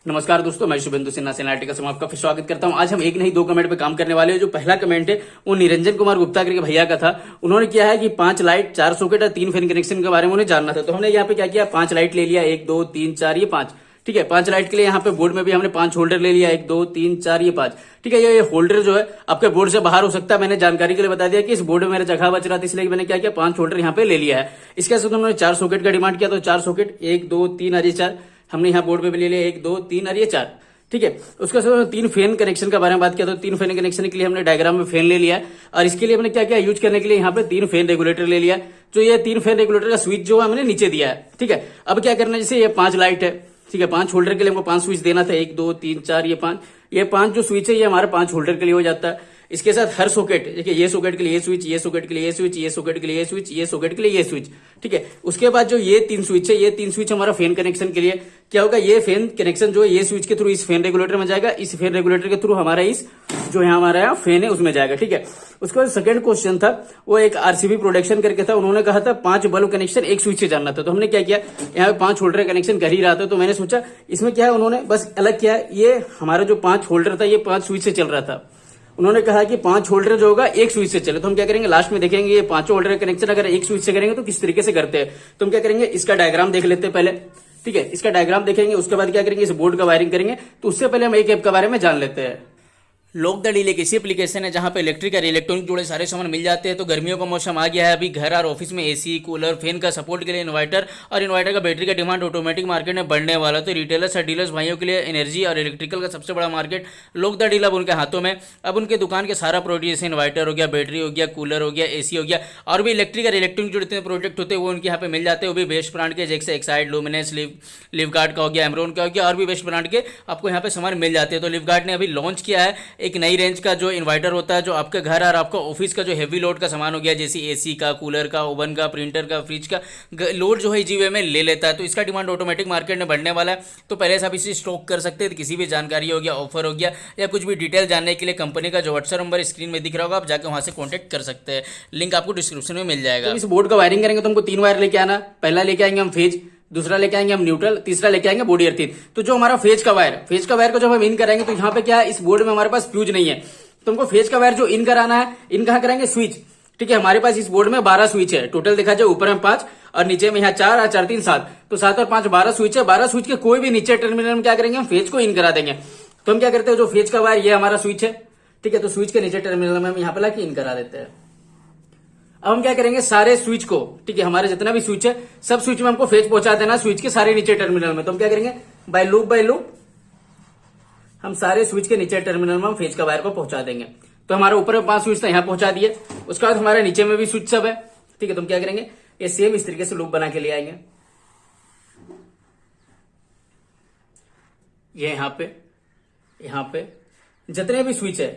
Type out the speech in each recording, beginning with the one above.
नमस्कार दोस्तों, मैं शुभेंदु सिन्हा सेनाटिका से आपका फिर स्वागत करता हूं। आज हम एक नहीं दो कमेंट पे काम करने वाले हैं। जो पहला कमेंट है वो निरंजन कुमार गुप्ता करके भैया का था। उन्होंने किया है कि 5 लाइट 4 सॉकेट और 3 फैन कनेक्शन के बारे में उन्हें जानना था। तो हमने यहाँ पे क्या किया, 5 लाइट ले लिया, 1 2 3 4 ये 5। ठीक है, 5 लाइट के लिए यहाँ पे बोर्ड में भी हमने 5 होल्डर ले लिया, 1 2 3 4 ये 5। ठीक है, ये होल्डर जो है आपके बोर्ड से बाहर हो सकता है। मैंने जानकारी के लिए बता दिया कि इस बोर्ड में मेरा जगह बच रहा था, इसलिए मैंने क्या किया, 5 होल्डर यहाँ पे ले लिया है। इसके साथ उन्होंने 4 सॉकेट का डिमांड किया, तो 4 सॉकेट 1 2 3 और ये 4 हमने यहाँ बोर्ड पे भी ले लिया, 1 2 3 और ये 4। ठीक है, उसके साथ 3 फैन कनेक्शन के बारे में बात किया, तो 3 फैन कनेक्शन के लिए हमने डायग्राम में फैन ले लिया और इसके लिए हमने क्या किया, यूज करने के लिए यहाँ पे 3 फैन रेगुलेटर ले लिया। जो ये 3 फैन रेगुलेटर का स्विच जो है हमने नीचे दिया है। ठीक है, अब क्या करना है, जैसे ये 5 लाइट है, ठीक है, 5 होल्डर के लिए हमको 5 स्विच देना था, 1 2 3 4 ये 5 जो स्विच है ये हमारे 5 होल्डर के लिए हो जाता है। इसके साथ हर सॉकेट, देखिए ये सॉकेट के लिए ये स्विच, ये सॉकेट के लिए ये स्विच, ये सॉकेट के लिए ये स्विच, ये सॉकेट के लिए ये स्विच। ठीक है, उसके बाद जो ये 3 स्विच है, ये 3 स्विच हमारा फैन कनेक्शन के लिए क्या होगा, ये फैन कनेक्शन जो है ये स्विच के थ्रू इस फैन रेगुलेटर में जाएगा, इस फैन रेगुलेटर के थ्रू हमारा इस जो है हमारा यहाँ फैन है उसमें जाएगा। ठीक है, उसके बाद सेकंड क्वेश्चन था वो एक आरसीबी प्रोडक्शन करके था। उन्होंने कहा था 5 बल्ब कनेक्शन एक स्विच से जानना था। तो हमने क्या किया, यहाँ पे 5 होल्डर कनेक्शन कर ही रहा था, तो मैंने सोचा इसमें क्या है, उन्होंने बस अलग किया, ये हमारा जो 5 होल्डर था ये 5 स्विच से चल रहा था। उन्होंने कहा कि 5 होल्डर जो होगा एक स्विच से चले। तो हम क्या करेंगे, लास्ट में देखेंगे ये 5 होल्डर कनेक्शन अगर एक स्विच से करेंगे तो किस तरीके से करते हैं। तो हम क्या करेंगे, इसका डायग्राम देख लेते हैं पहले। ठीक है, इसका डायग्राम देखेंगे, उसके बाद क्या करेंगे, इस बोर्ड का वायरिंग करेंगे। तो उससे पहले हम एक ऐप के बारे में जान लेते हैं। लॉक द डील एक ऐसी एप्लीकेशन है जहां पे इलेक्ट्रिक और इलेक्ट्रॉनिक जुड़े सारे सामान मिल जाते हैं। तो गर्मियों का मौसम आ गया है, अभी घर और ऑफिस में एसी कूलर फैन का सपोर्ट के लिए इन्वर्टर और इन्वर्टर का बैटरी का डिमांड ऑटोमेटिक मार्केट में बढ़ने वाला। तो रिटेलर्स और डीलर्स भाइयों के लिए एनर्जी और इलेक्ट्रिकल का सबसे बड़ा मार्केट लॉक द डील अब उनके हाथों में। अब उनके दुकान के सारा प्रोडक्ट जैसे इन्वर्टर हो गया, बैटरी हो गया, कूलर हो गया, एसी हो गया और भी इलेक्ट्रिक और इलेक्ट्रॉनिक जो जितने प्रोडक्ट होते हैं वो उनके यहाँ पे मिल जाते हैं। वो भी बेस्ट ब्रांड के, जैसे एक्साइड, लुमिनेस, लिवगार्ड का हो गया, एमरॉन का हो गया और भी बेस्ट ब्रांड के आपको यहाँ पे सामान मिल जाते हैं। तो लिवगार्ड ने अभी लॉन्च किया है एक नई रेंज का जो इन्वर्टर होता है, जो आपके घर और आपका ऑफिस का जो हेवी लोड का सामान हो गया, जैसे एसी का, कूलर का, ओवन का, प्रिंटर का, फ्रिज का लोड जो है जीवे में ले लेता है। तो इसका डिमांड ऑटोमेटिक मार्केट में बढ़ने वाला है। तो पहले से आप इसे स्टॉक कर सकते हैं। तो किसी भी जानकारी हो गया, ऑफर हो गया या कुछ भी डिटेल जानने के लिए कंपनी का जो व्हाट्सएप नंबर स्क्रीन में दिख रहा होगा, आप जाकर वहां से कॉन्टैक्ट कर सकते हैं। लिंक आपको डिस्क्रिप्शन में मिल जाएगा। तो इस बोर्ड का वायरिंग करेंगे तो हमको 3 वायर लेके आना। पहला लेके आएंगे हम फेज, दूसरा लेके आएंगे हम न्यूट्रल, तीसरा लेके आएंगे बॉडी अर्थिंग। तो जो हमारा फेज का वायर को जब हम इन करेंगे तो यहाँ पे क्या है, इस बोर्ड में हमारे पास फ्यूज नहीं है। तो हमको फेज का वायर जो इन कराना है, इन कहाँ कराएंगे, स्विच। ठीक है, हमारे पास इस बोर्ड में 12 स्विच है टोटल, देखा जाए ऊपर में 5 और नीचे में यहाँ 4 और 4 3 7। तो 7 और 5 12 स्विच है। 12 स्विच के कोई भी नीचे टर्मिनल में क्या करेंगे, हम फेज को इन करा देंगे। तो हम क्या करते हैं, जो फेज का वायर ये हमारा स्विच है। ठीक है, तो स्विच के नीचे टर्मिनल में हम यहाँ पे लाके इन करा देते हैं। अब हम क्या करेंगे, सारे स्विच को, ठीक है, हमारे जितना भी स्विच है सब स्विच में हमको फेज पहुंचा देना, स्विच के सारे नीचे टर्मिनल में। तो हम क्या करेंगे, बाय लूप हम सारे स्विच के नीचे टर्मिनल में हम फेज का वायर को पहुंचा देंगे। तो हमारे ऊपर में 5 स्विच था, यहाँ पहुंचा दिए। उसके बाद हमारे नीचे में भी स्विच सब है। ठीक है, तो हम क्या करेंगे, ये सेम इस तरीके से लूप बना के ले आएंगे। ये यहाँ पे जितने भी स्विच है,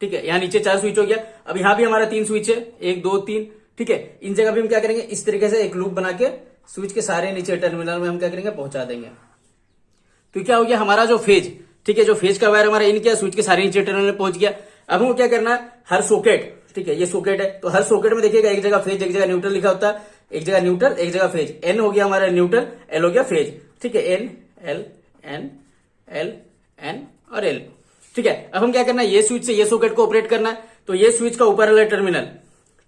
ठीक है, यहाँ नीचे 4 स्विच हो गया। अब यहाँ भी हमारा 3 स्विच है, 1 2 3। ठीक है, इन जगह भी हम क्या करेंगे, इस तरीके से एक लूप बना के स्विच के सारे नीचे टर्मिनल में हम क्या करेंगे, पहुंचा देंगे। तो क्या हो गया, हमारा जो फेज, ठीक है, जो फेज का वायर हमारा इन किया, स्विच के सारे नीचे टर्मिनल में पहुंच गया। अब हमको क्या करना है, हर सॉकेट, ठीक है, ये सॉकेट है, तो हर सॉकेट में देखिएगा एक जगह फेज एक जगह न्यूट्रल लिखा होता है, एक जगह न्यूट्रल एक जगह फेज। एन हो गया हमारा न्यूट्रल, एल हो गया फेज। ठीक है, N L N L N और एल। ठीक है, अब हम क्या करना है, ये स्विच से ये सॉकेट को ऑपरेट करना है। तो ये स्विच का ऊपर वाला टर्मिनल,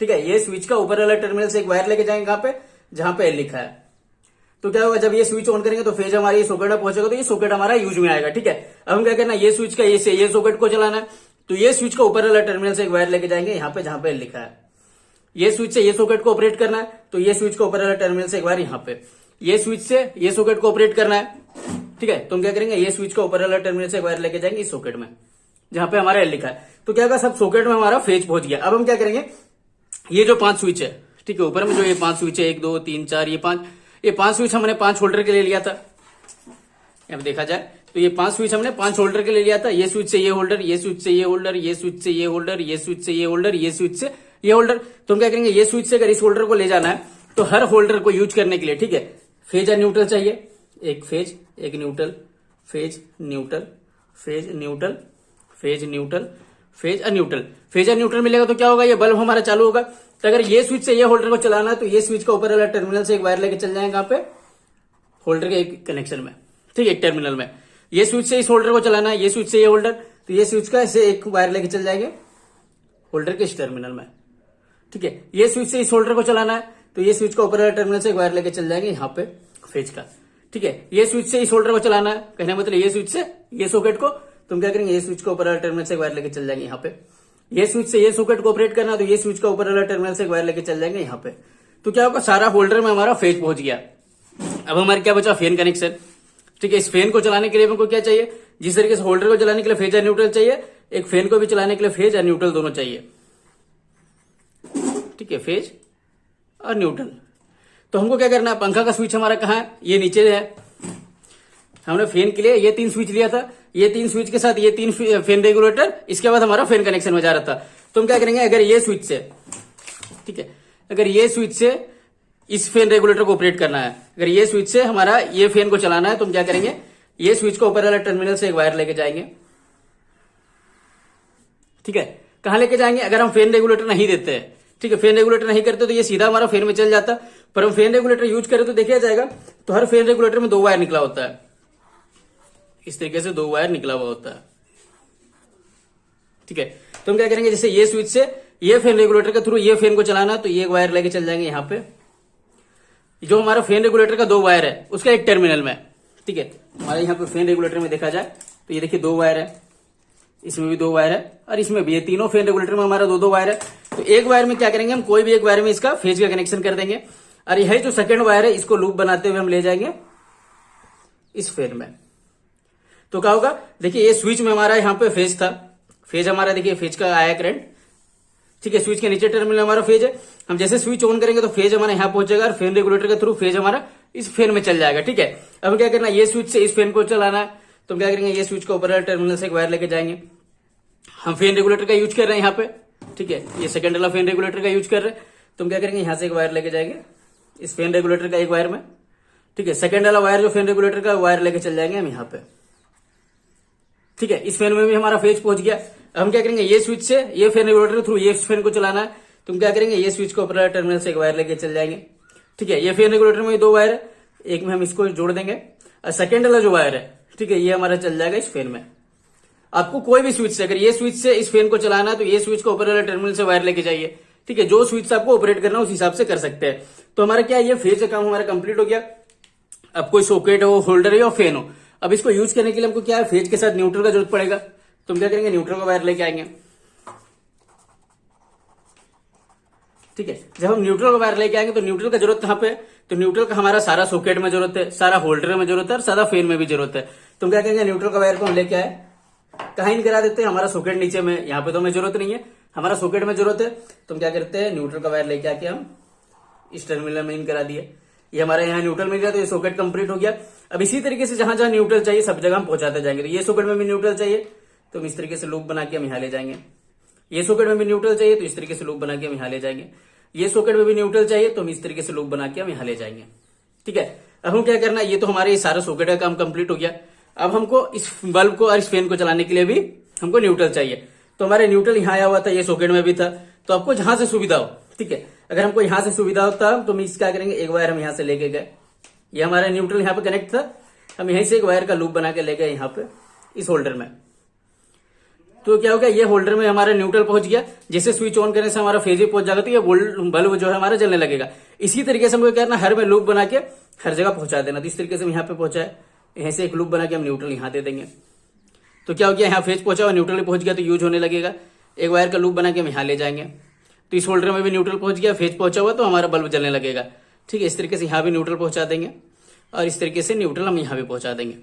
ठीक है, ये स्विच का ऊपर वाला टर्मिनल से एक वायर लेके जाएंगे कहां पे, जहां पे एल लिखा है। तो क्या होगा, जब ये स्विच ऑन करेंगे तो फेज हमारे सॉकेट में पहुंचेगा, तो ये सॉकेट हमारा यूज में आएगा। ठीक है, अब हम क्या करना है, ये स्विच का ये सॉकेट को चलाना है। तो ये स्विच का ऊपर वाला टर्मिनल से एक वायर लेके जाएंगे यहाँ पे, जहां पे लिखा है। ये स्विच से ये सॉकेट को ऑपरेट करना है। तो ये स्विच का ऊपर वाला टर्मिनल से एक वायर यहाँ पे, ये स्विच से ये सॉकेट को ऑपरेट करना है। ठीक है, तो हम क्या करेंगे, ये स्विच का ऊपर वाला टर्मिनल से एक वायर लेके जाएंगे इस सॉकेट में, जहां पे हमारा एल लिखा है। तो क्या होगा, सब सॉकेट में हमारा फेज पहुंच गया। अब हम क्या करेंगे, ये जो 5 स्विच है, ठीक है, ऊपर में जो ये 5 स्विच है, 1 2 3 4 ये 5 स्विच हमने 5 होल्डर के लिए लिया था। अब देखा जाए तो ये 5 स्विच हमने 5 होल्डर के लिए लिया था। ये स्विच से ये होल्डर, ये स्विच से ये होल्डर, ये स्विच से ये होल्डर, ये स्विच से ये होल्डर, ये स्विच से ये होल्डर। तो हम क्या करेंगे, ये स्विच से अगर इस होल्डर को ले जाना है तो हर होल्डर को यूज करने के लिए, ठीक है, फेज और न्यूट्रल चाहिए। एक फेज एक neutral, phase neutral, phase neutral, phase neutral, phase और न्यूट्रल। फेज और न्यूट्रल मिलेगा तो क्या होगा, ये बल्ब हमारा चालू होगा। तो अगर ये स्विच से ये होल्डर को चलाना है तो ये स्विच का ऊपर वाला टर्मिनल से एक वायर लेके चल जाएंगे कहां पे, होल्डर के एक कनेक्शन में, ठीक है, एक टर्मिनल में। ये स्विच से इस होल्डर को चलाना है, ये स्विच से ये होल्डर, तो ये स्विच का ऐसे एक वायर लेके चल जाएंगे होल्डर के इस टर्मिनल में, ठीक है। ये स्विच से इस होल्डर को चलाना है, तो ये स्विच का ऊपर वाले टर्मिनल से एक वायर लेके चल जाएंगे यहाँ पे फेज का, ठीक है। ये स्विच से इस होल्डर को चलाना है, कहने मतलब ये स्विच से ये सॉकेट को तुम क्या करेंगे, ये स्विच का ऊपर वाले टर्मिनल से एक वायर लेके चल जाएंगे यहाँ पे। ये स्विच से ये सॉकेट को ऑपरेट करना, तो ये स्विच का ऊपर वाला टर्मिनल से एक वायर लेके चल जाएंगे यहाँ पे। तो क्या होगा, सारा होल्डर में हमारा फेज पहुंच गया। अब हमारे क्या बचा, फैन कनेक्शन, ठीक है। इस फैन को चलाने के लिए हमको क्या चाहिए, जिस तरीके से होल्डर को चलाने के लिए फेज और न्यूट्रल चाहिए, एक फैन को भी चलाने के लिए फेज और न्यूट्रल दोनों चाहिए, ठीक है, फेज और न्यूट्रल। तो हमको क्या करना है, पंखा का स्विच हमारा कहाँ है, ये नीचे है। हमने फैन के लिए ये 3 स्विच लिया था, ये 3 स्विच के साथ ये 3 फैन रेगुलेटर, इसके बाद हमारा फैन कनेक्शन में जा रहा था। तो हम क्या करेंगे, अगर ये स्विच से, ठीक है, अगर ये स्विच से इस फैन रेगुलेटर को ऑपरेट करना है, अगर ये स्विच से हमारा ये फैन को चलाना है, तो हम क्या करेंगे, ये स्विच को ऊपर वाला टर्मिनल से एक वायर लेके जाएंगे, ठीक है। कहां लेके जाएंगे, अगर हम फैन रेगुलेटर नहीं देते हैं, ठीक है, फैन रेगुलेटर नहीं करते तो ये सीधा हमारा फैन में चल जाता, पर हम फैन रेगुलेटर यूज करें तो देखिए जाएगा, तो हर फैन रेगुलेटर में 2 वायर निकला होता है, इस तरीके से 2 वायर निकला हुआ होता है, ठीक है। तो हम क्या करेंगे, जैसे ये स्विच से ये फैन रेगुलेटर के थ्रू ये फैन को चलाना, तो ये वायर लेके चल जाएंगे यहाँ पे, जो हमारा फैन रेगुलेटर का 2 वायर है उसका एक टर्मिनल में, ठीक है। हमारे यहाँ पे फैन रेगुलेटर में देखा जाए तो ये देखिए 2 वायर है, इसमें भी 2 वायर है और इसमें भी, ये तीनों फैन रेगुलेटर में हमारा 2-2 वायर है। तो एक वायर में क्या करेंगे, हम कोई भी एक वायर में इसका फेज का कनेक्शन कर देंगे, और यह जो सेकंड वायर है इसको लूप बनाते हुए हम ले जाएंगे इस फैन में। तो क्या होगा, देखिए ये स्विच में हमारा यहाँ पे फेज था, फेज हमारा देखिए फेज का आया करंट, ठीक है। स्विच के नीचे टर्मिनल हमारा फेज है, हम जैसे स्विच ऑन करेंगे तो फेज हमारा यहाँ पहुंचेगा और फैन रेगुलेटर के थ्रू फेज हमारा इस फैन में चल जाएगा, ठीक है। अब क्या करना, ये स्विच से इस फैन को चलाना है, तो हम क्या करेंगे, ये स्विच को ऊपर वाले टर्मिनल से एक वायर लेके जाएंगे। हम फैन रेगुलेटर का यूज कर रहे हैं यहाँ पे, ठीक है, ये सेकंड वाला फैन रेगुलेटर का यूज कर रहे हैं, तो हम क्या करेंगे, यहाँ से एक वायर लेके जाएंगे इस फैन रेगुलेटर का एक वायर में, ठीक है। सेकंड वाला वायर जो फैन रेगुलेटर का वायर लेके चल जाएंगे हम यहाँ पे, ठीक है। इस फैन में भी हमारा फेज पहुंच गया। अब हम क्या करेंगे, ये स्विच से ये फैन रेगुलेटर के थ्रू ये फैन को चलाना है, तो हम क्या करेंगे, ये स्विच को ऊपर टर्मिनल से एक वायर लेके चल जाएंगे, ठीक है। ये फैन रेगुलेटर में 2 वायर है, एक में हम इसको जोड़ देंगे और सेकंड वाला जो वायर है, ठीक है, ये हमारा चल जाएगा इस फैन में। आपको कोई भी स्विच से, अगर ये स्विच से इस फैन को चलाना है तो ये स्विच को ऊपर वाले टर्मिनल से वायर लेके जाइए, ठीक है। जो स्विच से आपको ऑपरेट करना है उस हिसाब से कर सकते हैं। तो हमारा क्या, ये फेज का काम हमारा कंप्लीट हो गया। अब कोई सॉकेट हो, होल्डर हो, फैन हो, अब इसको यूज करने के लिए हमको क्या है, फेज के साथ न्यूट्रल का जरूरत पड़ेगा। तो हम क्या करेंगे, न्यूट्रल का वायर लेके आएंगे, ठीक है। जब हम न्यूट्रल का वायर लेके आएंगे तो न्यूट्रल का जरूरत कहां पे है, तो न्यूट्रल का हमारा सारा सॉकेट में जरूरत है, सारा होल्डर में जरूरत है और सारा फैन में भी जरूरत है। तो हम क्या करेंगे, न्यूट्रल का वायर को हम लेके आए, कहीं नहीं करा देते, हमारा सॉकेट नीचे में, यहाँ पे तो हमें जरूरत नहीं है, हमारा सॉकेट में जरूरत है। तो हम क्या करते हैं, न्यूट्रल का वायर लेके आके हम इस टर्मिनल में इन करा दिए, ये हमारे यहाँ न्यूट्रल मिल गया, तो ये सॉकेट कंप्लीट हो गया। अब इसी तरीके से जहां जहां न्यूट्रल चाहिए सब जगह हम पहुंचाते जाएंगे। तो ये सॉकेट में भी न्यूट्रल चाहिए तो हम इस तरीके से लूप बना के हम यहाँ ले जाएंगे, ये सॉकेट में भी न्यूट्रल चाहिए तो इस तरीके से लूप बना के हम यहाँ ले जाएंगे, ये सॉकेट में भी न्यूट्रल चाहिए तो हम इस तरीके से लूप बना के हम यहाँ ले जाएंगे, ठीक है। अब हम क्या करना, ये तो हमारे सारा सॉकेट का काम कंप्लीट हो गया। अब हमको इस बल्ब को और इस फैन को चलाने के लिए भी हमको न्यूट्रल चाहिए। तो हमारे न्यूट्रल यहाँ आया हुआ था, ये सॉकेट में भी था, तो आपको जहां से सुविधा हो, ठीक है। अगर हमको यहां से सुविधा होता तो हम इस क्या करेंगे, एक वायर हम यहाँ से लेके गए, ये हमारा न्यूट्रल यहाँ पे कनेक्ट था, हम यहीं से एक वायर का लूप बना के ले गए यहाँ पे इस होल्डर में। तो क्या हो गया, ये होल्डर में हमारा न्यूट्रल पहुंच गया, जैसे स्विच ऑन करने से हमारा फेज भी पहुंच जाएगा, तो ये बल्ब जो है हमारा जलने लगेगा। इसी तरीके से हमको क्या करना, हर में लूप बना के हर जगह पहुंचा देना। तो इस तरीके से हम यहाँ पे पहुंचाए, यहीं से एक लूप बना के हम न्यूट्रल यहाँ दे देंगे, तो क्या हो गया, यहाँ फेज पहुंचा हुआ, न्यूट्रल पहुंच गया तो यूज होने लगेगा। एक वायर का लूप बना के हम यहाँ ले जाएंगे, तो इस होल्डर में भी न्यूट्रल पहुंच गया, फेज पहुंचा हुआ तो हमारा बल्ब जलने लगेगा, ठीक है। इस तरीके से यहाँ भी न्यूट्रल पहुंचा देंगे और इस तरीके से न्यूट्रल हम यहाँ भी पहुंचा देंगे,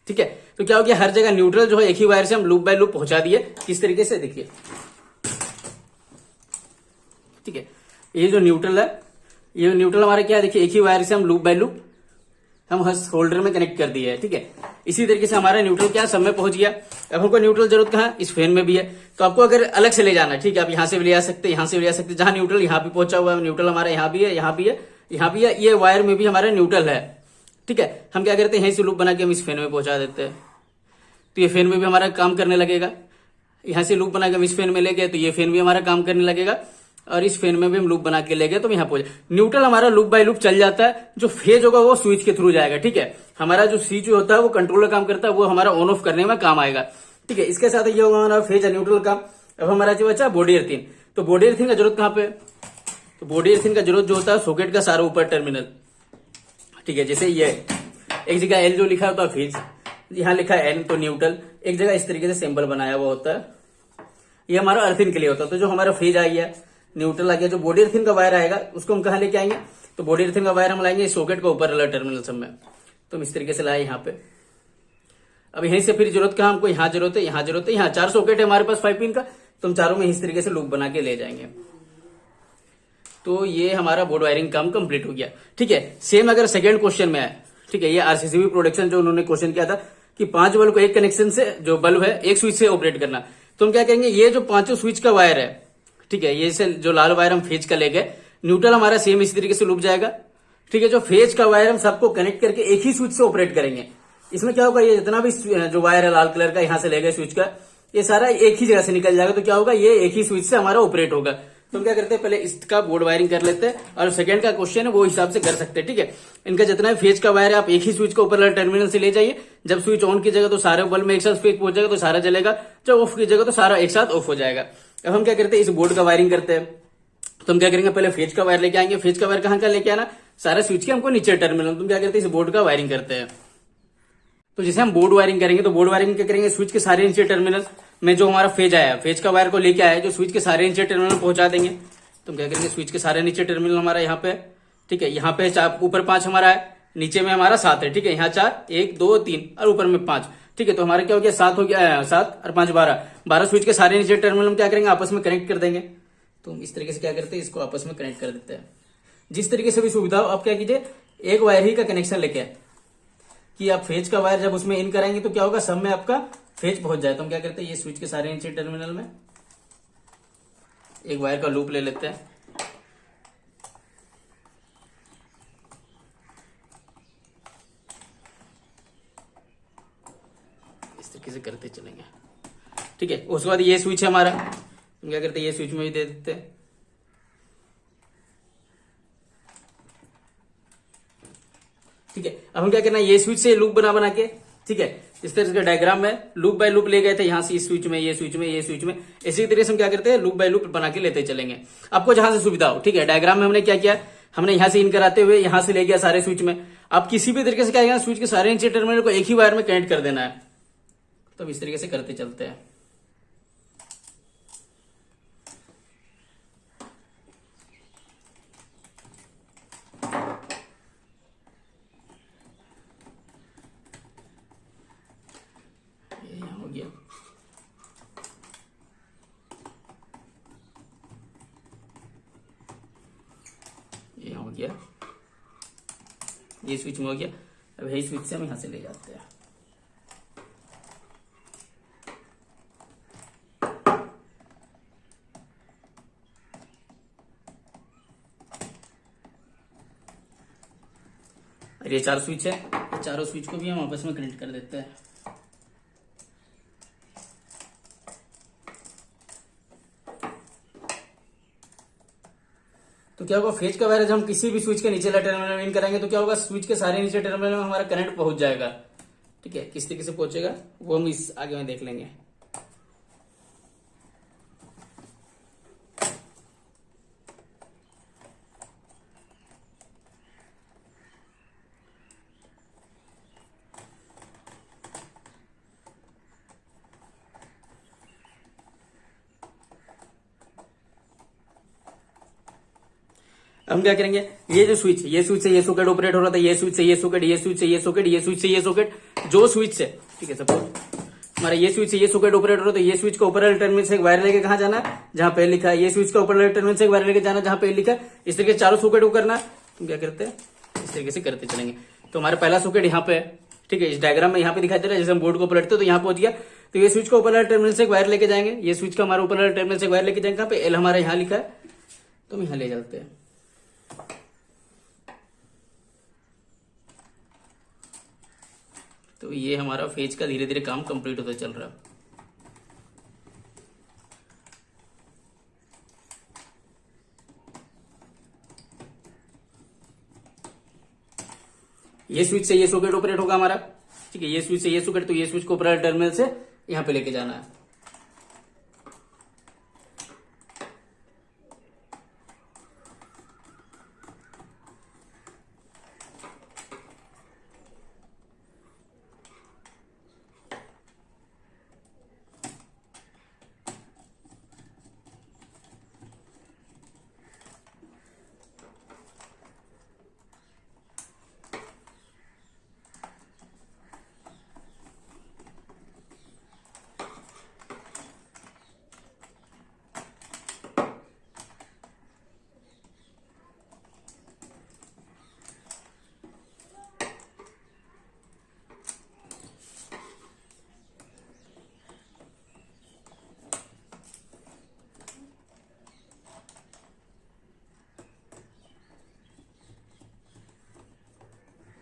ठीक है। तो क्या हो गया, हर जगह न्यूट्रल जो है एक ही वायर से हम लूप बाय लूप पहुंचा दिए। किस तरीके से, देखिए, ठीक है। ये जो न्यूट्रल है, ये न्यूट्रल हमारा क्या है, देखिए एक ही वायर से हम लूप बाय लूप हम होल्डर में कनेक्ट कर दिए है, ठीक है। इसी तरीके से हमारा न्यूट्रल क्या सब में पहुंच गया। अब हमको न्यूट्रल जरूरत कहाँ है, इस फैन में भी है, तो आपको अगर अलग से ले जाना है, ठीक है, आप यहाँ से भी ले आ सकते हैं, यहाँ से भी ले आ सकते हैं। जहां न्यूट्रल यहाँ भी पहुंचा हुआ है, न्यूट्रल हमारा यहाँ भी है, यहाँ भी है, यहाँ भी है, ये वायर में भी हमारा न्यूट्रल है, ठीक है। हम क्या करते हैं, यहीं से लूप बना के हम इस फैन में पहुंचा देते हैं, तो ये फैन में भी हमारा काम करने लगेगा। यहाँ से लूप बना के हम इस फैन में ले गए तो ये फैन भी हमारा काम करने लगेगा। और इस फैन में भी हम लूप बना के ले गए तो यहाँ पहुंचे। न्यूट्रल हमारा लूप बाय लूप चल जाता है, जो फेज होगा वो स्विच के थ्रू जाएगा। ठीक है, हमारा जो स्विच होता है वो कंट्रोलर काम करता है, वो हमारा ऑन ऑफ करने में काम आएगा। ठीक है, इसके साथ ये होगा हमारा फेज और न्यूट्रल काम। अब हमारा जो बचा बॉडी अर्थिंग, तो बॉडी अर्थिंग का जरूरत कहाँ पे, तो बॉडी अर्थिंग का जरूरत जो होता है सॉकेट का सारा ऊपर टर्मिनल। ठीक है, जैसे ये एक जगह एल जो लिखा होता है फेज, यहाँ लिखा है एन तो न्यूट्रल, एक जगह इस तरीके से सिंबल बनाया हुआ होता है, ये हमारा अर्थिंग के लिए होता है। तो जो हमारा फेज आ गया, न्यूट्रल आ गया, जो बॉडी अर्थिंग का वायर आएगा उसको हम कहाँ लेके आएंगे, तो बॉडी अर्थिंग का वायर हम लाएंगे सॉकेट का ऊपर वाला टर्मिनल सब में। तो हम इस तरीके से लाए यहाँ पे। अब यहीं से फिर जरूरत कहाँ हमको, यहाँ जरूरत है, यहाँ जरूरत है, यहाँ 4 सॉकेट है हमारे पास 5 पिन का, तो हम चारों में इस तरीके से लूप बना के ले जाएंगे। तो ये हमारा बोर्ड वायरिंग काम कंप्लीट हो गया। ठीक है, सेम अगर सेकंड क्वेश्चन में आए, ठीक है, ये आरसीसीबी प्रोडक्शन जो उन्होंने क्वेश्चन किया था कि 5 बल्ब को एक कनेक्शन से, जो बल्ब है एक स्विच से ऑपरेट करना, तो हम क्या करेंगे, ये जो 5 स्विच का वायर है, ठीक है, ये से जो लाल वायर हम फेज का ले गए, न्यूट्रल हमारा सेम इसी तरीके से लूप जाएगा। ठीक है, जो फेज का वायर हम सबको कनेक्ट करके एक ही स्विच से ऑपरेट करेंगे। इसमें क्या होगा, ये जितना भी जो वायर है लाल कलर का यहाँ से ले गए स्विच का, ये सारा एक ही जगह से निकल जाएगा। तो क्या होगा, ये एक ही स्विच से हमारा ऑपरेट होगा। तो हम क्या करते हैं, पहले इसका बोर्ड वायरिंग कर लेते हैं और सेकंड का क्वेश्चन है वो हिसाब से कर सकते हैं। ठीक है, इनका जितना भी फेज का वायर है आप एक ही स्विच को ऊपर वाले टर्मिनल से ले जाइए। जब स्विच ऑन कीजिएगा तो सारे बल्ब में एक साथ स्विच पहुंच जाएगा तो सारा जलेगा, जब ऑफ कीजिएगा तो सारा एक साथ ऑफ हो जाएगा। अब हम क्या करते हैं, इस बोर्ड का वायरिंग करते हैं। तो हम क्या करेंगे, पहले फेज का वायर लेके आएंगे। फेज का वायर कहाँ का लेके आना, सारा स्विच के हमको नीचे टर्मिनल। तुम क्या करते हैं, इस बोर्ड का वायरिंग करते हैं। तो जैसे हम बोर्ड वायरिंग करेंगे, तो बोर्ड वायरिंग क्या करेंगे, स्विच के सारे नीचे टर्मिनल में जो हमारा फेज आया, फेज का वायर को लेके आया, जो स्विच के सारे नीचे टर्मिनल पहुंचा देंगे। तो हम क्या करेंगे, स्विच के सारे नीचे टर्मिनल हमारा यहाँ पे, ठीक है, यहाँ पे ऊपर 5 हमारा है, नीचे में हमारा 7 है। ठीक है, यहाँ 4, 1 2 3 और ऊपर में 5। ठीक है, तो हमारा क्या हो गया, 7 हो गया, 7 और 5 12 स्विच के सारे नीचे टर्मिनल हम क्या करेंगे, आपस में कनेक्ट कर देंगे। तो हम इस तरीके से क्या करते हैं, इसको आपस में कनेक्ट कर देते हैं। जिस तरीके से भी सुविधा हो, आप क्या कीजिए, एक वायर ही का कनेक्शन लेके आए कि आप फेज का वायर जब उसमें इन कराएंगे तो क्या होगा, सब में आपका फेज पहुंच जाए। तो हम क्या करते हैं, ये स्विच के सारे नीचे टर्मिनल में एक वायर का लूप ले लेते हैं। इस तरीके से करते चलेंगे। ठीक है, उसके बाद ये स्विच है हमारा, हम क्या करते हैं, ये स्विच में भी दे देते हैं। ठीक है, अब हम क्या करना है, ये स्विच से लूप बना के, ठीक है, इस तरह का डायग्राम में लूप बाय लूप ले गए थे, यहां से इस स्विच में, ये स्विच में, ये स्विच में, इसी तरीके से हम क्या करते हैं, लूप बाय लूप बना के लेते चलेंगे, आपको जहां से सुविधा हो। ठीक है, डायग्राम में हमने क्या किया, हमने यहां से इन कराते हुए यहां से ले गया सारे स्विच में। आप किसी भी तरीके से क्या, स्विच के सारे नीचे टर्मिनल को एक ही वायर में कनेक्ट कर देना है। तो इस तरीके से करते चलते हैं। हो गया, ये हो गया, ये स्विच में हो गया। अब यही स्विच से हम यहां से ले जाते हैं। और ये 4 स्विच है, ये चारों स्विच को भी हम आपस में कनेक्ट कर देते हैं। तो क्या होगा, फेज का वायर जब हम किसी भी स्विच के नीचे वाला टर्मिनल में इन कराएंगे तो क्या होगा, स्विच के सारे नीचे टर्मिनल में हमारा करंट पहुंच जाएगा। ठीक है, किस तरीके से पहुंचेगा वो हम इस आगे में देख लेंगे। हम क्या करेंगे, ये जो स्विच, ये स्विच से ये सॉकेट ऑपरेट हो रहा था, ये स्विच से ये सॉकेट, ये स्विच से ये सॉकेट, ये स्विच से ये सॉकेट, जो स्विच से, ठीक है, सपोज हमारा ये स्विच से ये सॉकेट ऑपरेट हो रहा था, ये स्विच का ऊपर वाले टर्मिनल से एक वायर लेके कहां जाना है, जहां पे लिखा है, ये स्विच का ऊपर वाले टर्मिनल से एक वायर लेके जाना जहां पे लिखा है। इस तरीके से चारों सॉकेट को करना है। तुम क्या करते हैं, इस तरीके से करते चलेंगे। तो हमारा पहला सॉकेट यहाँ पे है, ठीक है, इस डायग्राम में यहाँ पे दिखाई दे रहा है, जैसे हम बोर्ड को पलटते तो यहाँ पहुंच गया। तो ये स्विच का ऊपर वाले टर्मिनल से एक वायर लेके जाएंगे, ये स्विच का हमारा ऊपर वाले टर्मिनल से एक वायर लेके जाएंगे, कहां पे एल हमारा यहाँ लिखा है, तो हम यहाँ ले जाते हैं। तो ये हमारा फेज का धीरे धीरे काम कंप्लीट होता चल रहा है। ये स्विच से ये सॉकेट ऑपरेट होगा हमारा, ठीक है। ये स्विच से ये सॉकेट, तो ये स्विच को ऊपर टर्मिनल से यहाँ पे लेके जाना है।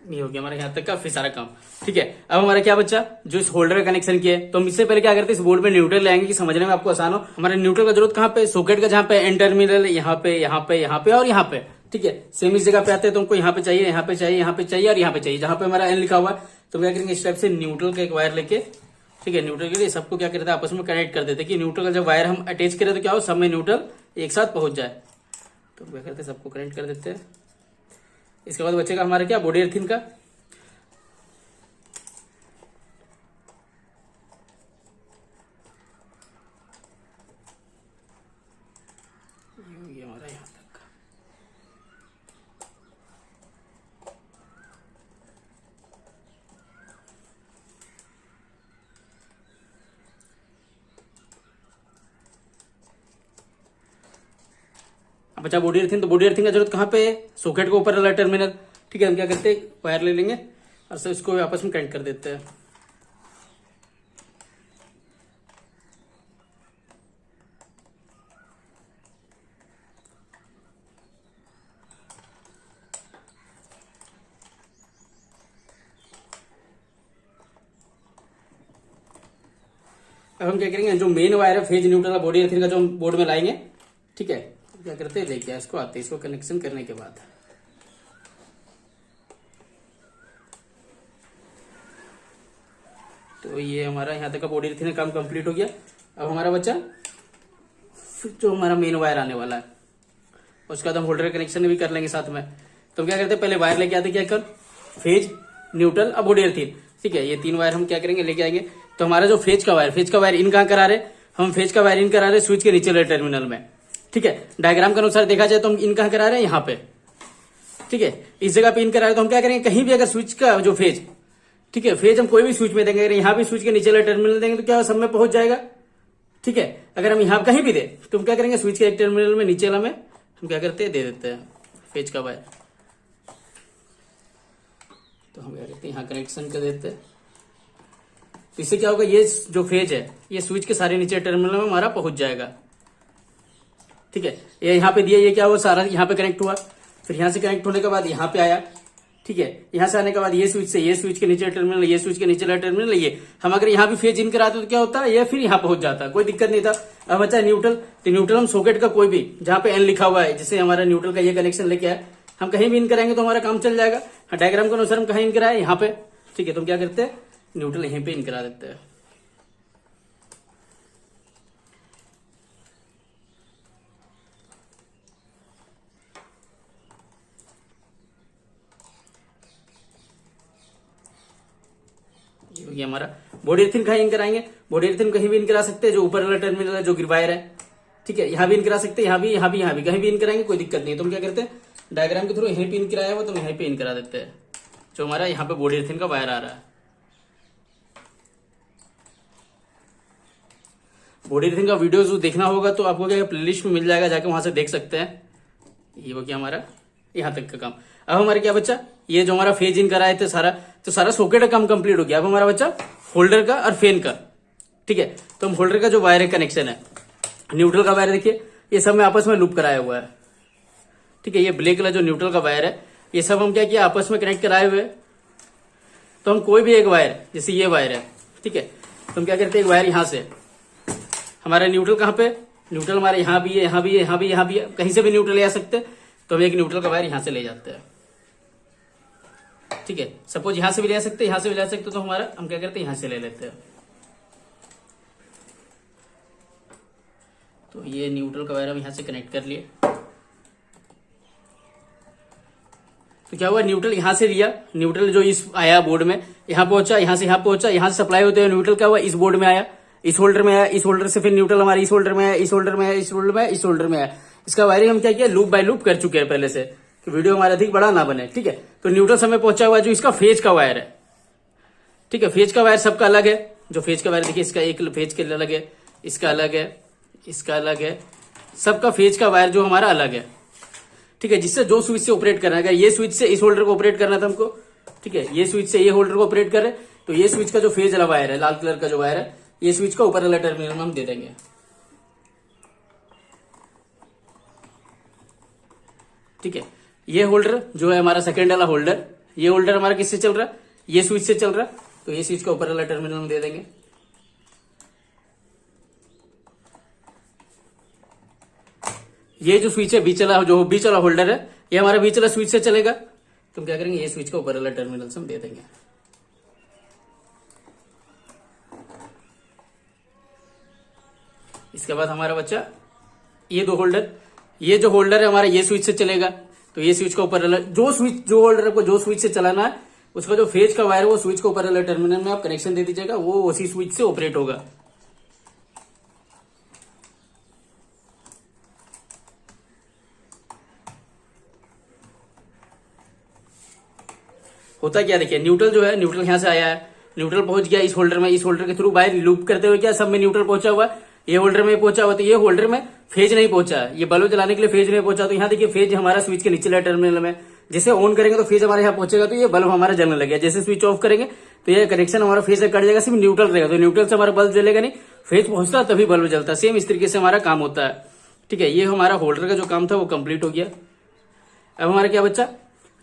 ये हो गया हमारा यहाँ तक का फिर सारा काम, ठीक है। अब हमारा क्या बच्चा, जो इस होल्डर का कनेक्शन किया है, तो हम इससे पहले क्या करते हैं, इस बोर्ड में न्यूट्रल लाएंगे कि समझने में आपको आसान हो। हमारे न्यूट्रल का जरूरत कहाँ पे, सॉकेट का जहाँ पे एन टर्मिनल, यहाँ पे यहाँ पे यहाँ पे और यहाँ पे, ठीक है। सेम इस जगह पे आते हैं तो हमको यहाँ पे चाहिए, यहाँ पे चाहिए, यहाँ पे चाहिए और यहाँ पे चाहिए, जहाँ पे हमारा एन लिखा हुआ है। तो क्या करेंगे, इस टाइप से न्यूट्रल का एक वायर लेके, ठीक है, न्यूट्रल के लिए सबको क्या करते हैं, आपस में कनेक्ट कर देते हैं कि न्यूट्रल का जब वायर हम अटैच करें तो क्या हो, सब में न्यूट्रल एक साथ पहुंच जाए। तो क्या करते हैं, सबको कनेक्ट कर देते हैं। इसके बाद बचेगा हमारा क्या, बॉडी अर्थिंग का। ये हमारा यहाँ तक का। अब बचा बॉडी अर्थिंग, तो बॉडी अर्थिंग का जरूरत कहाँ पे है, सॉकेट को ऊपर वाला टर्मिनल, ठीक है। हम क्या करते हैं, वायर ले लेंगे और सब इसको आपस में कनेक्ट कर देते हैं। अब हम क्या करेंगे, जो मेन वायर है फेज न्यूट्रल का बॉडी अर्थिंग का, जो हम बोर्ड में लाएंगे, ठीक है। क्या करते हैं, लेके इसको आते हैं, इसको कनेक्शन करने के बाद तो ये हमारा यहाँ तक का बॉडी अर्थिंग का काम कंप्लीट हो गया। अब हमारा बच्चा जो हमारा मेन वायर आने वाला है, उसके बाद हम होल्डर कनेक्शन भी कर लेंगे साथ में। तो क्या करते हैं, पहले वायर लेके आते, क्या कर, फेज न्यूट्रल और बॉडी अर्थिंग, ठीक है। ये तीन वायर हम क्या करेंगे, लेके आएंगे। तो हमारा जो फेज का वायर इन कहाँ करा रहे, हम फेज का वायर इन करा रहे स्विच के नीचे वाले टर्मिनल में, ठीक है। डायग्राम के अनुसार देखा जाए तो हम इन कहाँ करा रहे हैं, यहाँ पे, ठीक है। इस जगह पे इन करा रहे तो हम क्या करेंगे, कहीं भी अगर स्विच का जो फेज, ठीक है, फेज हम कोई भी स्विच में देंगे, अगर यहाँ भी स्विच के नीचे वाले टर्मिनल देंगे तो क्या सब में पहुंच जाएगा, ठीक है। अगर हम यहाँ कहीं भी दे तो हम क्या करेंगे, स्विच के एक टर्मिनल में नीचे वाला में हम क्या करते हैं, दे देते हैं फेज का वायर। तो हम क्या करते हैं, यहाँ कनेक्शन कर देते हैं। तो इससे क्या होगा, ये जो फेज है ये स्विच के सारे नीचे टर्मिनल में हमारा पहुंच जाएगा, ठीक है। ये यहाँ पे दिया, ये क्या हुआ, सारा यहाँ पे कनेक्ट हुआ, फिर यहाँ से कनेक्ट होने के बाद यहाँ पे आया, ठीक है। यहाँ से आने के बाद ये स्विच से ये स्विच के नीचे टर्मिनल, ये स्विच के नीचे वाला टर्मिनल, ये हम अगर यहाँ भी फेज इन कराते तो क्या होता है, ये फिर यहाँ पहुंच जाता, कोई दिक्कत नहीं था। अब बचा न्यूट्रल, तो न्यूट्रल हम सॉकेट का कोई भी जहाँ पे एन लिखा हुआ है, जैसे हमारा न्यूट्रल का ये कनेक्शन लेके आए, हम कहीं भी इन कराएंगे तो हमारा काम चल जाएगा। डायग्राम के अनुसार हम कहीं इन कराए, यहाँ पे, ठीक है। तो हम क्या करते हैं, न्यूट्रल यहीं पे इन करा देते हैं। ये हमारा बॉडी अर्थिंग कहीं इन कराएंगे, बॉडी अर्थिंग कहीं भी इन करा सकते हैं, जो ऊपर वाला टर्मिनल है, जो वायर है, ठीक है। यहाँ भी इन करा सकते हैं, यहाँ भी, यहाँ भी, यहाँ भी, कहीं भी इन कराएंगे, कोई दिक्कत नहीं। तो हम क्या करते हैं, डायग्राम के थ्रू यहीं पे इन कराया हुआ तो यहीं पे इन करा देते हैं, जो हमारा यहाँ पे बॉडी अर्थिंग का वायर आ रहा है। बॉडी अर्थिंग का वीडियो जो देखना होगा तो आपको क्या प्लेलिस्ट में मिल जाएगा, जाके वहां से देख सकते हैं। ये हो गया हमारा यहाँ तक का काम। अब हमारे क्या बच्चा, ये जो हमारा फेज इन कराए थे सारा, तो सारा सॉकेट का काम कंप्लीट हो गया। अब हमारा बच्चा होल्डर का और फैन का, ठीक है। तो हम होल्डर का जो वायर है कनेक्शन है, न्यूट्रल का वायर देखिए, ये सब में आपस में लूप कराया हुआ है, ठीक है। ये ब्लैक वाला जो न्यूट्रल का वायर है, ये सब हम क्या किया, आपस में कनेक्ट कराए हुए। तो हम कोई भी एक वायर, जैसे ये वायर है, ठीक है, तो हम क्या करते हैं, एक वायर यहां से, हमारा न्यूट्रल कहाँ पे, न्यूट्रल हमारे यहाँ भी है, यहाँ भी है, यहाँ भी, यहाँ भी है, कहीं से भी न्यूट्रल ले आ सकते हैं। तो हम एक न्यूट्रल का वायर यहां से ले जाते हैं, ठीक है, सपोज यहां से भी ले सकते हैं, यहां से भी ले सकते, तो हमारा हम क्या करते हैं, यहां से ले लेते हैं। तो ये न्यूट्रल का वायर हम यहां से कनेक्ट कर लिए। तो क्या हुआ, न्यूट्रल यहां से लिया, न्यूट्रल जो इस आया बोर्ड में, यहां पहुंचा, यहां से यहां पहुंचा, यहां से सप्लाई होते हुए न्यूट्रल क्या हुआ, इस बोर्ड में आया, इस होल्डर में आया, इस होल्डर से फिर न्यूट्रल हमारे इस होल्डर में आया, इस होल्डर में आया, इस होल्डर में आया, इस होल्डर में आया। इसका वायरिंग हम क्या किया, लूप बाय लूप कर चुके हैं पहले से, कि वीडियो हमारा अधिक बड़ा ना बने। ठीक है, तो न्यूट्रल समय पहुंचा हुआ जो इसका फेज का वायर है। ठीक है, फेज का वायर सबका अलग है। जो फेज का वायर देखिए, इसका एक फेज के लिए अलग है, इसका अलग है, इसका अलग है, सबका फेज का वायर जो हमारा अलग है। ठीक है, जिससे जो स्विच से ऑपरेट करना है, अगर ये स्विच से इस होल्डर को ऑपरेट करना था हमको, ठीक है, ये स्विच से ये होल्डर को ऑपरेट कर रहे, तो ये स्विच का जो फेज वाला वायर है, लाल कलर का जो वायर है, ये स्विच का ऊपर वाला टर्मिनल में हम दे देंगे। ठीक है, ये होल्डर जो है हमारा सेकेंड वाला होल्डर, ये होल्डर हमारा किससे चल रहा है, ये स्विच से चल रहा है, तो ये स्विच का ऊपर वाला टर्मिनल हम दे देंगे। ये जो स्विच है बीच वाला, जो बीच वाला होल्डर है, ये हमारा बीच वाला स्विच से चलेगा, तो हम क्या करेंगे, ये स्विच का ऊपर वाला टर्मिनल से हम दे देंगे। इसके बाद हमारा बच्चा ये दो होल्डर, ये जो होल्डर है हमारा ये स्विच से चलेगा, तो ये स्विच का ऊपर वाला जो स्विच, जो होल्डर को जो स्विच से चलाना है, उसका जो फेज का वायर है वो स्विच का ऊपर वाला टर्मिनल में आप कनेक्शन दे दीजिएगा, वो उसी स्विच से ऑपरेट होगा। होता क्या देखिए, न्यूट्रल जो है, न्यूट्रल यहां से आया है, न्यूट्रल पहुंच गया इस होल्डर में, इस होल्डर के थ्रू वायर लूप करते हुए क्या सब में न्यूट्रल पहुंचा हुआ है, ये होल्डर में पहुंचा हुआ, तो ये होल्डर में फेज नहीं पहुंचा, ये बल्ब जलाने के लिए फेज नहीं पहुंचा, तो यहाँ देखिए फेज हमारा स्विच के नीचे टर्मिनल में, जैसे ऑन करेंगे तो फेज हमारे यहाँ पहुंचेगा, तो ये बल्ब हमारा जलने लगेगा। जैसे स्विच ऑफ करेंगे तो ये कनेक्शन हमारा फेज से कट जाएगा, सिर्फ न्यूट्रल रहेगा, तो न्यूट्रल से हमारा बल्ब जलेगा नहीं, फेज पहुंचता तभी बल्ब जलता। सेम इस तरीके से हमारा काम होता है। ठीक है, ये हमारा होल्डर का जो काम था वो कंप्लीट हो गया। अब हमारा क्या बच्चा,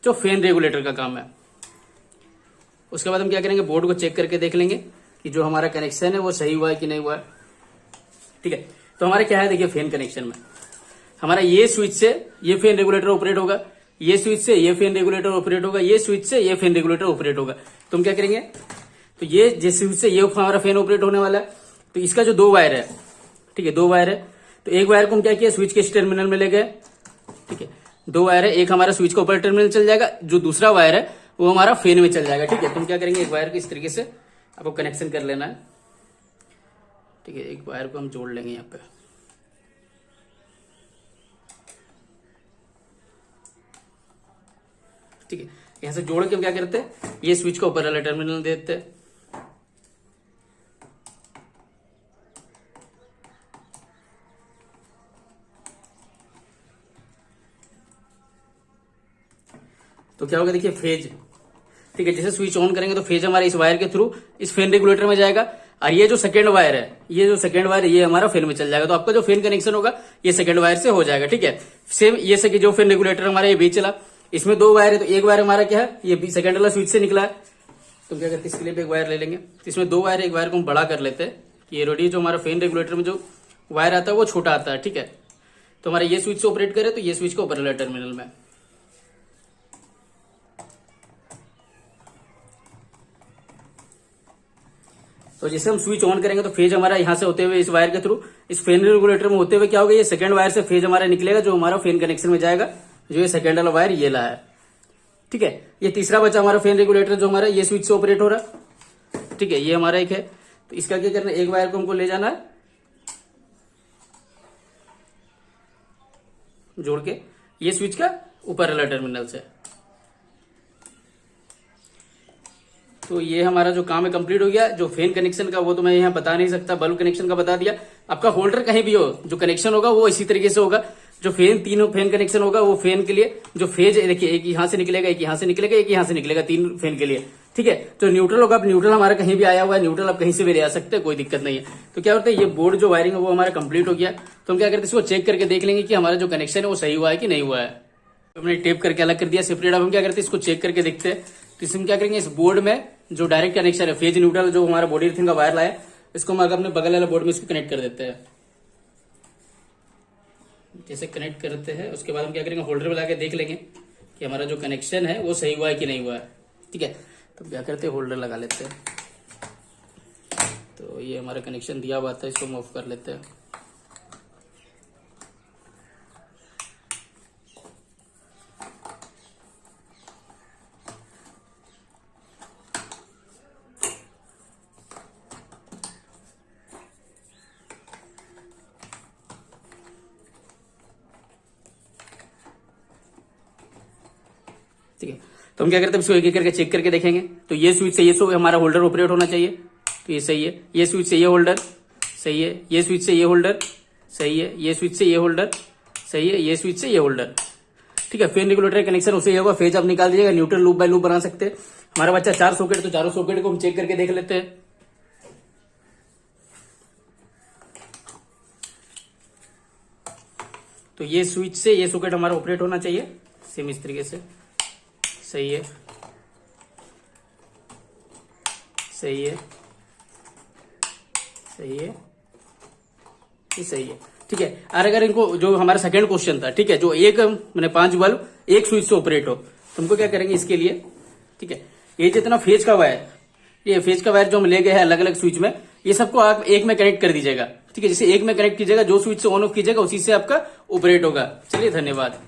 जो फैन रेगुलेटर का काम है, उसके बाद हम क्या करेंगे, बोर्ड को चेक करके देख लेंगे कि जो हमारा कनेक्शन है वो सही हुआ है कि नहीं हुआ है। ठीक है, तो हमारा क्या है देखिए, फैन कनेक्शन में हमारा ये स्विच से ये फैन रेगुलेटर ऑपरेट होगा, ये स्विच से ये फैन रेगुलेटर ऑपरेट होगा, ये स्विच से ये फैन रेगुलेटर ऑपरेट होगा। तो हम क्या करेंगे, तो ये जिस स्विच से ये हमारा फैन ऑपरेट होने वाला है, तो इसका जो दो वायर है, ठीक है, दो वायर है, तो एक वायर को हम क्या किया, स्विच के टर्मिनल में ले गए। ठीक है, दो वायर है, एक हमारा स्विच का ऊपर टर्मिनल चल जाएगा, जो दूसरा वायर है वो हमारा फैन में चल जाएगा। ठीक है, तो हम क्या करेंगे, एक वायर को इस तरीके से आपको कनेक्शन कर लेना है। ठीक है, एक वायर को हम जोड़ लेंगे यहाँ पे। ठीक है, यहां से जोड़ के हम क्या करते हैं, ये स्विच का ऊपर वाला टर्मिनल दे देते हैं। तो क्या होगा देखिए, फेज, ठीक है, जैसे स्विच ऑन करेंगे तो फेज हमारे इस वायर के थ्रू इस फैन रेगुलेटर में जाएगा, और ये जो सेकंड वायर है, ये जो सेकंड वायर है ये हमारा फैन में चल जाएगा, तो आपका जो फैन कनेक्शन होगा ये सेकंड वायर से हो जाएगा। ठीक है, सेम ये से जो फैन रेगुलेटर हमारा ये बीच चला, इसमें दो वायर है, तो एक वायर हमारा क्या है, ये सेकंड वाला स्विच से निकला है, तो क्या करते हैं, इसके लिए भी एक वायर ले लेंगे। तो इसमें दो वायर है, एक वायर को हम बड़ा कर लेते हैं, ये रेडी जो हमारा फैन रेगुलेटर में जो वायर आता है वो छोटा आता है। ठीक है, तो हमारा ये स्विच से ऑपरेट करे, तो ये स्विच को ऊपर वाला टर्मिनल में। तो जैसे हम स्विच ऑन करेंगे तो फेज हमारा यहां से होते हुए इस वायर के थ्रू इस फैन रेगुलेटर में होते हुए क्या होगा, ये सेकंड वायर से फेज हमारा निकलेगा, जो हमारा फैन कनेक्शन में जाएगा, जो ये सेकंड वाला वायर ये ला है। ठीक है, ये तीसरा बचा हमारा फैन रेगुलेटर, जो हमारा ये स्विच से ऑपरेट हो रहा। ठीक है, ये हमारा एक है, तो इसका क्या करना है, एक वायर को हमको ले जाना है जोड़ के ये स्विच का ऊपर वाला टर्मिनल से। तो ये हमारा जो काम है कंप्लीट हो गया। जो फैन कनेक्शन का वो तो मैं यहाँ बता नहीं सकता, बल्ब कनेक्शन का बता दिया। आपका होल्डर कहीं भी हो, जो कनेक्शन होगा वो इसी तरीके से होगा। जो फैन, तीनों फैन कनेक्शन होगा वो फैन के लिए जो फेज देखिए, एक यहां से निकलेगा, एक यहां से निकलेगा, एक यहां से निकलेगा, तीन फैन के लिए। ठीक है, तो न्यूट्रल होगा, अब न्यूट्रल हमारा कहीं भी आया हुआ है, न्यूट्रल आप कहीं से भी ले आ सकते हैं, कोई दिक्कत नहीं है। तो क्या होता है, ये बोर्ड जो वायरिंग है वो हमारा कंप्लीट हो गया। तो हम क्या करते हैं, इसको चेक करके देख लेंगे कि हमारा जो कनेक्शन है वो सही हुआ है कि नहीं हुआ है। हमने टेप करके अलग कर दिया सेपरेट। अब हम क्या करते हैं, इसको चेक करके देखते हैं। तो इसमें क्या करेंगे, इस बोर्ड में जो डायरेक्ट कनेक्शन है, फेज न्यूट्रल जो हमारा बॉडी अर्थिंग का वायर लाया, इसको हम अपने बगल वाले बोर्ड में इसको कनेक्ट कर देते हैं। जैसे कनेक्ट करते हैं उसके बाद हम क्या करेंगे, होल्डर में लाके देख लेंगे कि हमारा जो कनेक्शन है वो सही हुआ है कि नहीं हुआ है। ठीक है, तो क्या करते हैं, होल्डर लगा लेते हैं। तो ये हमारा कनेक्शन दिया हुआ था, इसको हम ऑफ कर लेते हैं। ठीक है, तो हम क्या करते हैं, इसको एक एक करके चेक करके देखेंगे। तो ये स्विच से ये हमारा होल्डर ऑपरेट होना चाहिए, तो ये सही है। ये स्विच से ये होल्डर सही है, ये स्विच से ये होल्डर सही है, ये स्विच से ये होल्डर सही है, ये स्विच से ये होल्डर। ठीक है, फेज रेगुलेटर कनेक्शन उससे ये होगा, फेज आप निकाल दीजिएगा, न्यूट्रल लूप बाय लूप बना सकते हैं। हमारा बच्चा 4 सॉकेट, तो चारों सॉकेट को हम चेक करके देख लेते हैं। तो ये स्विच से ये सॉकेट हमारा ऑपरेट होना चाहिए सेम इस तरीके से, सही है, सही है, सही है, ये सही है। ठीक है, और अगर इनको जो हमारा सेकंड क्वेश्चन था, ठीक है, जो एक मैंने 5 बल्ब एक स्विच से ऑपरेट हो, तो हमको क्या करेंगे इसके लिए, ठीक है, ये जितना फेज का वायर, ये फेज का वायर जो हम ले गए हैं अलग अलग स्विच में, ये सबको आप एक में कनेक्ट कर दीजिएगा। ठीक है, जैसे एक में कनेक्ट कीजिएगा, जो स्विच से ऑन ऑफ कीजिएगा उसी से आपका ऑपरेट होगा। चलिए, धन्यवाद।